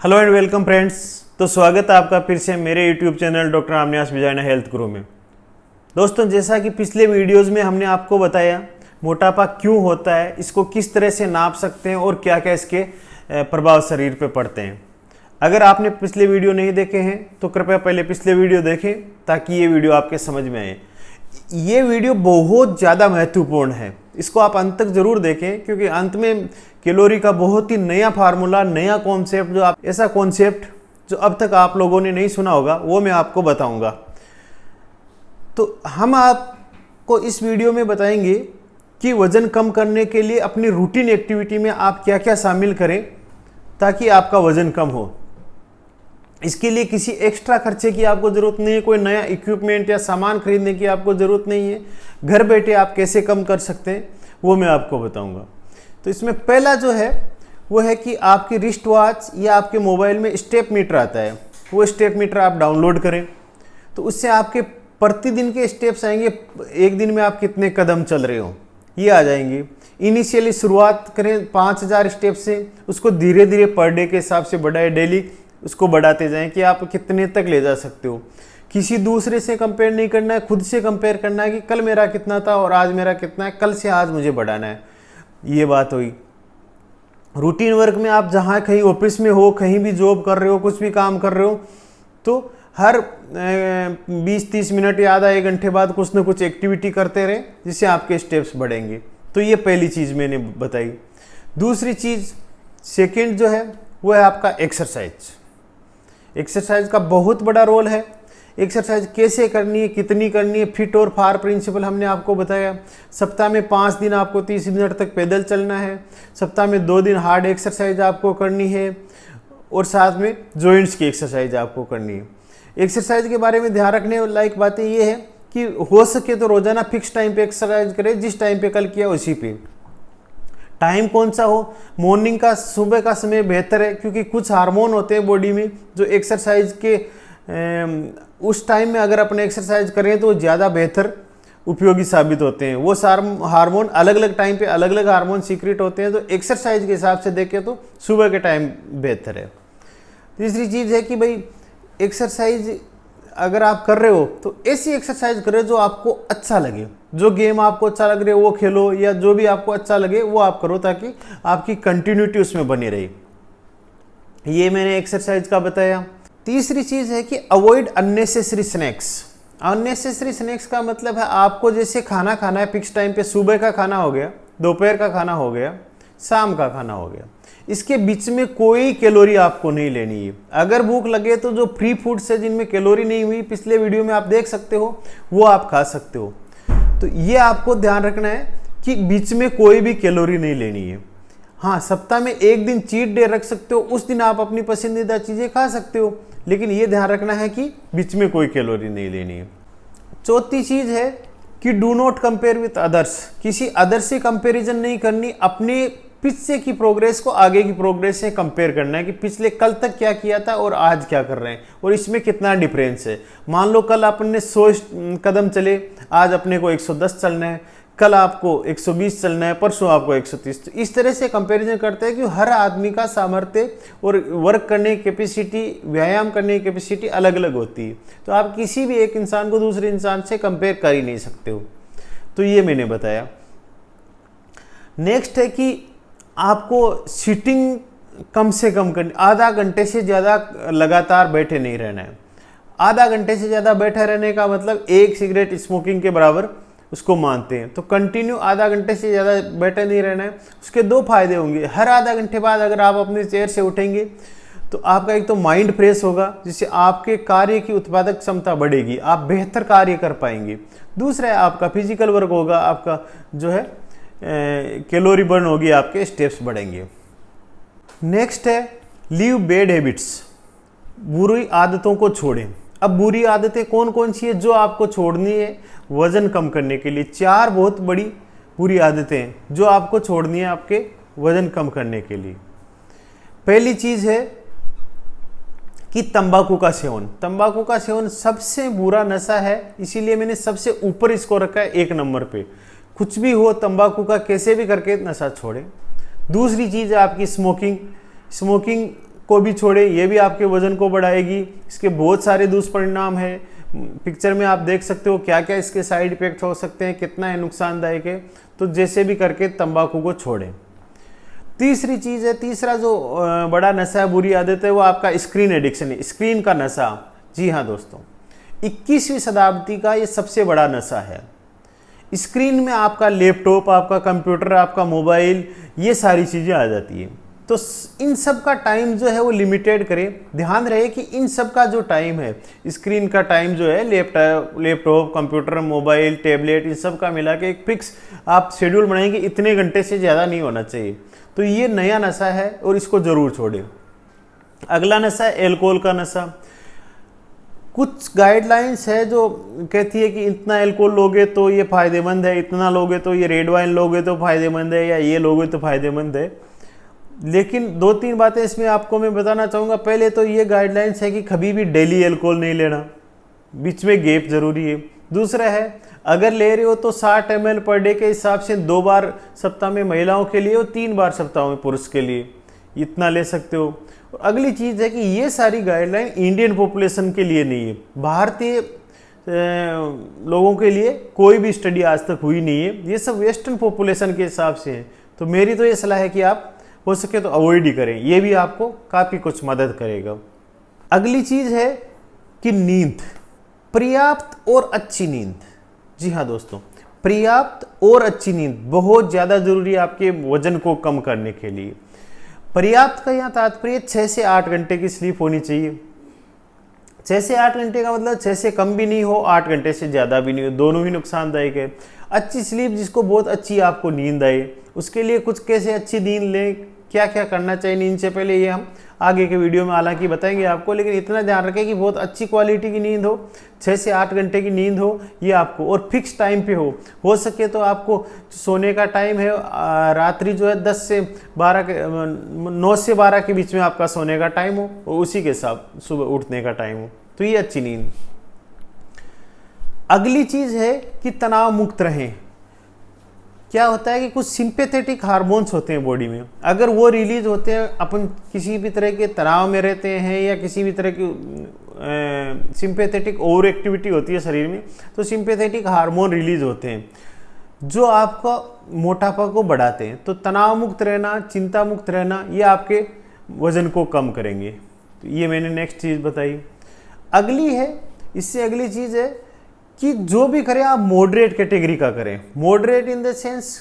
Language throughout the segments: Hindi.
Hello and welcome friends. तो स्वागत है आपका फिर से मेरे यूट्यूब चैनल डॉक्टर आमनियास बिजायना हेल्थ गुरु में। दोस्तों, जैसा कि पिछले वीडियोस में हमने आपको बताया मोटापा क्यों होता है, इसको किस तरह से नाप सकते हैं और क्या क्या इसके प्रभाव शरीर पे पड़ते हैं। अगर आपने पिछले वीडियो नहीं देखे हैं तो कृपया पहले पिछले वीडियो देखें ताकि ये वीडियो आपके समझ में आए। ये वीडियो बहुत ज़्यादा महत्वपूर्ण है, इसको आप अंत तक जरूर देखें क्योंकि अंत में कैलोरी का बहुत ही नया फार्मूला, नया कॉन्सेप्ट, जो आप ऐसा कॉन्सेप्ट जो अब तक आप लोगों ने नहीं सुना होगा वो मैं आपको बताऊंगा। तो हम आपको इस वीडियो में बताएंगे कि वजन कम करने के लिए अपनी रूटीन एक्टिविटी में आप क्या क्या शामिल करें ताकि आपका वजन कम हो। इसके लिए किसी एक्स्ट्रा खर्चे की आपको ज़रूरत नहीं है, कोई नया इक्विपमेंट या सामान खरीदने की आपको ज़रूरत नहीं है। घर बैठे आप कैसे कम कर सकते हैं वो मैं आपको बताऊंगा। तो इसमें पहला जो है वो है कि आपकी रिस्ट वॉच या आपके मोबाइल में स्टेप मीटर आता है, वो स्टेप मीटर आप डाउनलोड करें। तो उससे आपके प्रतिदिन के स्टेप्स आएंगे, एक दिन में आप कितने कदम चल रहे हो ये आ जाएंगे। इनिशियली शुरुआत करें 5000 स्टेप से, उसको धीरे धीरे पर डे के हिसाब से बढ़ाए, डेली उसको बढ़ाते जाएं कि आप कितने तक ले जा सकते हो। किसी दूसरे से कंपेयर नहीं करना है, खुद से कंपेयर करना है कि कल मेरा कितना था और आज मेरा कितना है, कल से आज मुझे बढ़ाना है। ये बात हुई। रूटीन वर्क में आप जहाँ कहीं ऑफिस में हो, कहीं भी जॉब कर रहे हो, कुछ भी काम कर रहे हो, तो हर 20-30 मिनट या आधा 1 घंटे बाद कुछ ना कुछ एक्टिविटी करते रहें जिससे आपके स्टेप्स बढ़ेंगे। तो ये पहली चीज़ मैंने बताई। दूसरी चीज़, सेकेंड जो है वो है आपका एक्सरसाइज। एक्सरसाइज का बहुत बड़ा रोल है। एक्सरसाइज कैसे करनी है, कितनी करनी है, फिट और फार प्रिंसिपल हमने आपको बताया। सप्ताह में 5 दिन आपको 30 मिनट तक पैदल चलना है, सप्ताह में 2 दिन हार्ड एक्सरसाइज आपको करनी है और साथ में जॉइंट्स की एक्सरसाइज आपको करनी है। एक्सरसाइज के बारे में ध्यान रखने लायक बातें ये है कि हो सके तो रोजाना फिक्स टाइम पे एक्सरसाइज करें, जिस टाइम पे कल किया उसी पे। टाइम कौन सा हो, मॉर्निंग का, सुबह का समय बेहतर है क्योंकि कुछ हार्मोन होते हैं बॉडी में जो एक्सरसाइज के उस टाइम में अगर अपने एक्सरसाइज करें तो ज़्यादा बेहतर उपयोगी साबित होते हैं। वो हार्मोन अलग अलग टाइम पे अलग अलग हार्मोन सीक्रेट होते हैं, तो एक्सरसाइज के हिसाब से देखें तो सुबह के टाइम बेहतर है। तीसरी चीज़ है कि भाई एक्सरसाइज अगर आप कर रहे हो तो ऐसी एक्सरसाइज करें जो आपको अच्छा लगे, जो गेम आपको अच्छा लग रहा है वो खेलो, या जो भी आपको अच्छा लगे वो आप करो ताकि आपकी कंटिन्यूटी उसमें बनी रहे। ये मैंने एक्सरसाइज का बताया। तीसरी चीज़ है कि avoid unnecessary snacks. Unnecessary snacks का मतलब है आपको जैसे खाना खाना है फिक्स टाइम पे, सुबह का खाना हो गया, दोपहर का खाना हो गया, शाम का खाना हो गया, इसके बीच में कोई कैलोरी आपको नहीं लेनी है। अगर भूख लगे तो जो फ्री फूड्स है जिनमें कैलोरी नहीं हुई, पिछले वीडियो में आप देख सकते हो, वो आप खा सकते हो। तो ये आपको ध्यान रखना है कि बीच में कोई भी कैलोरी नहीं लेनी है। हाँ, सप्ताह में 1 दिन चीट डे रख सकते हो, उस दिन आप अपनी पसंदीदा चीज़ें खा सकते हो, लेकिन ये ध्यान रखना है कि बीच में कोई कैलोरी नहीं लेनी है। चौथी चीज़ है कि do not compare with others. किसी अदर से कंपेरिजन नहीं करनी, अपने पिछले की प्रोग्रेस को आगे की प्रोग्रेस से कंपेयर करना है कि पिछले कल तक क्या किया था और आज क्या कर रहे हैं और इसमें कितना डिफरेंस है। मान लो कल आपने 100 कदम चले, आज अपने को 110 चलना है, कल आपको 120 चलना है, परसों आपको 130। इस तरह से कंपैरिजन करते हैं कि हर आदमी का सामर्थ्य और वर्क करने की कैपेसिटी, व्यायाम करने की कैपेसिटी अलग अलग होती है। तो आप किसी भी एक इंसान को दूसरे इंसान से कंपेयर कर ही नहीं सकते हो। तो ये मैंने बताया। नेक्स्ट है कि आपको सीटिंग कम से कम करनी, आधा घंटे से ज़्यादा लगातार बैठे नहीं रहना है। आधा घंटे से ज़्यादा बैठे रहने का मतलब 1 सिगरेट स्मोकिंग के बराबर उसको मानते हैं। तो कंटिन्यू आधा घंटे से ज़्यादा बैठे नहीं रहना है। उसके 2 फायदे होंगे। हर आधा घंटे बाद अगर आप अपनी चेयर से उठेंगे तो आपका एक तो माइंड फ्रेश होगा, जिससे आपके कार्य की उत्पादक क्षमता बढ़ेगी, आप बेहतर कार्य कर पाएंगे। दूसरा है आपका फिजिकल वर्क होगा, आपका जो है कैलोरी बर्न होगी, आपके स्टेप्स बढ़ेंगे। नेक्स्ट है लीव बैड हैबिट्स। बुरी आदतों को छोड़ें। अब बुरी आदतें कौन कौन सी है जो आपको छोड़नी है वजन कम करने के लिए? 4 बहुत बड़ी बुरी आदतें हैं जो आपको छोड़नी है आपके वजन कम करने के लिए। पहली चीज है कि तंबाकू का सेवन। तंबाकू का सेवन सबसे बुरा नशा है, इसीलिए मैंने सबसे ऊपर इसको रखा है 1 नंबर पे। कुछ भी हो, तंबाकू का कैसे भी करके नशा छोड़ें। दूसरी चीज़ है आपकी स्मोकिंग। स्मोकिंग को भी छोड़े, ये भी आपके वजन को बढ़ाएगी। इसके बहुत सारे दुष्परिणाम है, पिक्चर में आप देख सकते हो क्या क्या इसके साइड इफेक्ट हो सकते हैं, कितना है नुकसानदायक है। तो जैसे भी करके तंबाकू को छोड़ें। तीसरी चीज़ है, तीसरा जो बड़ा नशा है, बुरी आदत है, वो आपका स्क्रीन एडिक्शन है, स्क्रीन का नशा। जी हाँ दोस्तों, 21वीं शताब्दी का ये सबसे बड़ा नशा है। स्क्रीन में आपका लैपटॉप, आपका कंप्यूटर, आपका मोबाइल, ये सारी चीज़ें आ जाती हैं। तो इन सब का टाइम जो है वो लिमिटेड करें। ध्यान रहे कि इन सब का जो टाइम है, स्क्रीन का टाइम जो है, लैपटॉप, कंप्यूटर, मोबाइल, टैबलेट, इन सब का मिला के एक फिक्स आप शेड्यूल बनाएंगे, इतने घंटे से ज़्यादा नहीं होना चाहिए। तो ये नया नशा है और इसको ज़रूर छोड़ें। अगला नशा है एल्कोहल का नशा। कुछ गाइडलाइंस है जो कहती है कि इतना एल्कोहल लोगे तो ये फ़ायदेमंद है, इतना लोगे तो ये रेड वाइन लोगे तो फ़ायदेमंद है, या ये लोगे तो फ़ायदेमंद है। लेकिन 2-3 बातें इसमें आपको मैं बताना चाहूँगा। पहले तो ये गाइडलाइंस है कि कभी भी डेली एल्कोहल नहीं लेना, बीच में गैप ज़रूरी है। दूसरा है, अगर ले रहे हो तो 60 ml पर डे के हिसाब से 2 बार सप्ताह में महिलाओं के लिए और 3 बार सप्ताह में पुरुष के लिए, इतना ले सकते हो। और अगली चीज़ है कि ये सारी गाइडलाइन इंडियन पॉपुलेशन के लिए नहीं है, भारतीय लोगों के लिए कोई भी स्टडी आज तक हुई नहीं है, ये सब वेस्टर्न पॉपुलेशन के हिसाब से है। तो मेरी तो ये सलाह है कि आप हो सके तो अवॉइड ही करें, ये भी आपको काफ़ी कुछ मदद करेगा। अगली चीज़ है कि नींद, पर्याप्त और अच्छी नींद। जी हाँ दोस्तों, पर्याप्त और अच्छी नींद बहुत ज़्यादा ज़रूरी है आपके वजन को कम करने के लिए। पर्याप्त का यहाँ तात्पर्य 6 से 8 घंटे की स्लीप होनी चाहिए। 6 से 8 घंटे का मतलब 6 से कम भी नहीं हो, 8 घंटे से ज़्यादा भी नहीं हो, दोनों ही नुकसानदायक है। अच्छी स्लीप, जिसको बहुत अच्छी आपको नींद आए, उसके लिए कुछ कैसे अच्छी नींद लें, क्या क्या करना चाहिए नींद से पहले, ये हम आगे के वीडियो में हालांकि बताएंगे आपको। लेकिन इतना ध्यान रखें कि बहुत अच्छी क्वालिटी की नींद हो, 6 से 8 घंटे की नींद हो ये आपको, और फिक्स टाइम पे हो सके तो आपको सोने का टाइम है रात्रि जो है 10 से 12 के 9 से 12 के बीच में आपका सोने का टाइम हो, और उसी के साथ सुबह उठने का टाइम हो, तो ये अच्छी नींद। अगली चीज़ है कि तनाव मुक्त रहें। क्या होता है कि कुछ सिंपैथेटिक हार्मोन्स होते हैं बॉडी में, अगर वो रिलीज होते हैं, अपन किसी भी तरह के तनाव में रहते हैं या किसी भी तरह की सिंपैथेटिक ओवर एक्टिविटी होती है शरीर में, तो सिंपैथेटिक हार्मोन रिलीज होते हैं जो आपका मोटापा को बढ़ाते हैं। तो तनाव मुक्त रहना, चिंता मुक्त रहना, ये आपके वजन को कम करेंगे। तो ये मैंने नेक्स्ट चीज़ बताई। अगली है, इससे अगली चीज़ है कि जो भी करें आप मॉडरेट कैटेगरी का करें। मॉडरेट इन द सेंस,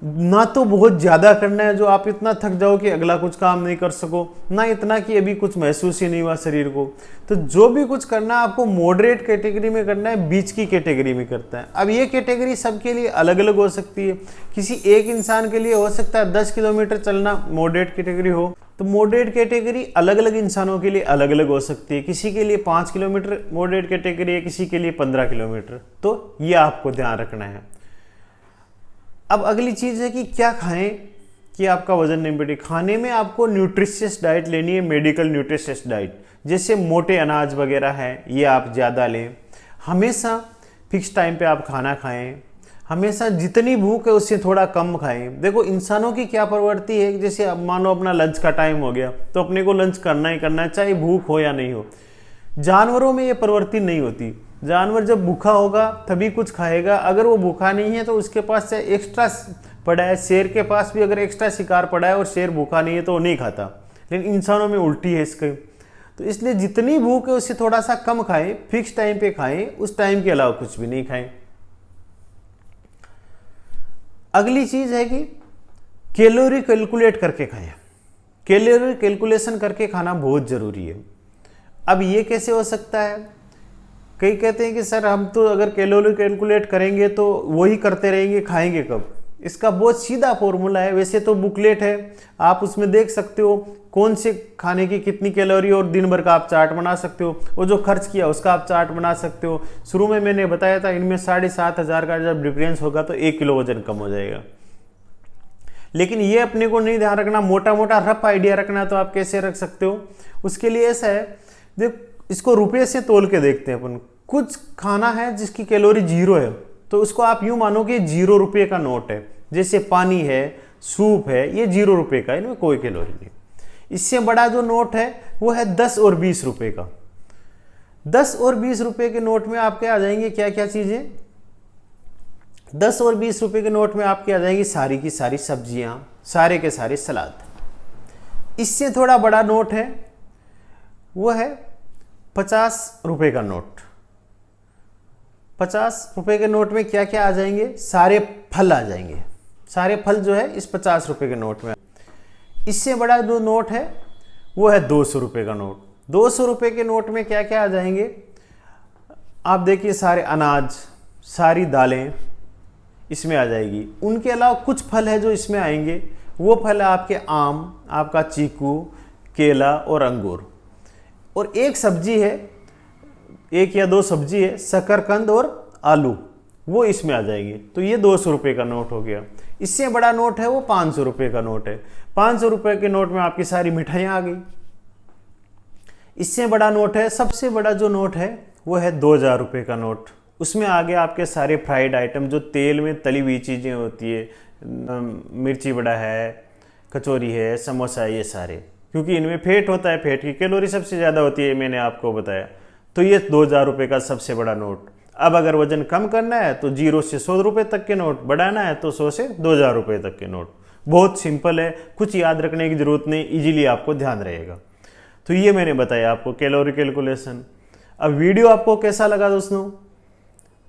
ना तो बहुत ज़्यादा करना है जो आप इतना थक जाओ कि अगला कुछ काम नहीं कर सको, ना इतना कि अभी कुछ महसूस ही नहीं हुआ शरीर को। तो जो भी कुछ करना है आपको मॉडरेट कैटेगरी में करना है, बीच की कैटेगरी में करता है। अब ये कैटेगरी सबके लिए अलग अलग हो सकती है। किसी एक इंसान के लिए हो सकता है 10 किलोमीटर चलना मॉडरेट कैटेगरी हो, तो मॉडरेट कैटेगरी अलग अलग इंसानों के लिए अलग अलग हो सकती है। किसी के लिए 5 किलोमीटर मॉडरेट कैटेगरी है, किसी के लिए 15 किलोमीटर। तो ये आपको ध्यान रखना है। अब अगली चीज़ है कि क्या खाएं कि आपका वजन नहीं बढ़े। खाने में आपको न्यूट्रिशियस डाइट लेनी है, मेडिकल न्यूट्रिशियस डाइट, जैसे मोटे अनाज वगैरह है, ये आप ज़्यादा लें। हमेशा फिक्स टाइम पे आप खाना खाएं। हमेशा जितनी भूख है उससे थोड़ा कम खाएं। देखो इंसानों की क्या प्रवृत्ति है, जैसे अब मानो अपना लंच का टाइम हो गया तो अपने को लंच करना ही करना है, चाहे भूख हो या नहीं हो। जानवरों में ये प्रवृत्ति नहीं होती। जानवर जब भूखा होगा तभी कुछ खाएगा, अगर वो भूखा नहीं है तो उसके पास से एक्स्ट्रा पड़ा है। शेर के पास भी अगर एक्स्ट्रा शिकार पड़ा है और शेर भूखा नहीं है तो वो नहीं खाता, लेकिन इंसानों में उल्टी है इसके। तो इसलिए जितनी भूख है उससे थोड़ा सा कम खाएं, फिक्स टाइम पे खाएं, उस टाइम के अलावा कुछ भी नहीं खाएं। अगली चीज है कि कैलोरी कैलकुलेट करके खाएं। कैलोरी कैलकुलेशन करके खाना बहुत जरूरी है। अब ये कैसे हो सकता है? कई कहते हैं कि सर हम तो अगर कैलोरी कैलकुलेट करेंगे तो वही करते रहेंगे, खाएंगे कब? इसका बहुत सीधा फॉर्मूला है। वैसे तो बुकलेट है, आप उसमें देख सकते हो कौन से खाने की कितनी कैलोरी, और दिन भर का आप चार्ट बना सकते हो। वो जो खर्च किया उसका आप चार्ट बना सकते हो। शुरू में मैंने बताया था इनमें 7,500 का जब डिफरेंस होगा तो 1 किलो वजन कम हो जाएगा। लेकिन ये अपने को नहीं ध्यान रखना, मोटा मोटा रफ आइडिया रखना, तो आप कैसे रख सकते हो? उसके लिए ऐसा है, देख इसको रुपये से तोल के देखते हैं अपन। कुछ खाना है जिसकी कैलोरी 0 है तो उसको आप यूं मानो कि 0 रुपये का नोट है। जैसे पानी है, सूप है, ये 0 रुपये का है, इनमें कोई कैलोरी नहीं। इससे बड़ा जो नोट है वो है 10 और 20 रुपए का। 10 और 20 रुपए के नोट में आपके आ जाएंगे क्या क्या चीजें? 10 और 20 रुपए के नोट में आपके आ जाएंगी सारी की सारी सब्जियां, सारे के सारे सलाद। इससे थोड़ा बड़ा नोट है वो है 50 रुपए का नोट। 50 रुपए के नोट में क्या क्या आ जाएंगे? सारे फल आ जाएंगे। सारे फल जो है इस 50 रुपए के नोट में। इससे बड़ा जो नोट है वो है 200 रुपए का नोट। 200 रुपए के नोट में क्या क्या आ जाएंगे? आप देखिए सारे अनाज, सारी दालें इसमें आ जाएगी। उनके अलावा कुछ फल है जो इसमें आएंगे। वो फल है आपके आम, आपका चीकू, केला और अंगूर। और एक सब्जी है, एक या दो सब्जी है, शकरकंद और आलू, वो इसमें आ जाएगी। तो ये 200 रुपये का नोट हो गया। इससे बड़ा नोट है वो 500 रुपये का नोट है। 500 रुपये के नोट में आपकी सारी मिठाइयाँ आ गई। इससे बड़ा नोट है, सबसे बड़ा जो नोट है वो है 2000 रुपये का नोट। उसमें आगे आपके सारे फ्राइड आइटम, जो तेल में तली हुई चीज़ें होती है, मिर्ची बड़ा है, कचौरी है, समोसा है, ये सारे, क्योंकि इनमें फैट होता है, फैट की कैलोरी सबसे ज़्यादा होती है, मैंने आपको बताया। तो ये 2000 रुपये का सबसे बड़ा नोट। अब अगर वजन कम करना है तो 0 से 100 रुपये तक के नोट, बढ़ाना है तो 100 से 2000 रुपये तक के नोट। बहुत सिंपल है, कुछ याद रखने की ज़रूरत नहीं, इजीली आपको ध्यान रहेगा। तो ये मैंने बताया आपको कैलोरी कैलकुलेशन। अब वीडियो आपको कैसा लगा दोस्तों,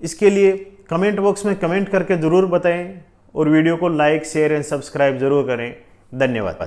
इसके लिए कमेंट बॉक्स में कमेंट करके ज़रूर बताएं और वीडियो को लाइक, शेयर एंड सब्सक्राइब ज़रूर करें। धन्यवाद।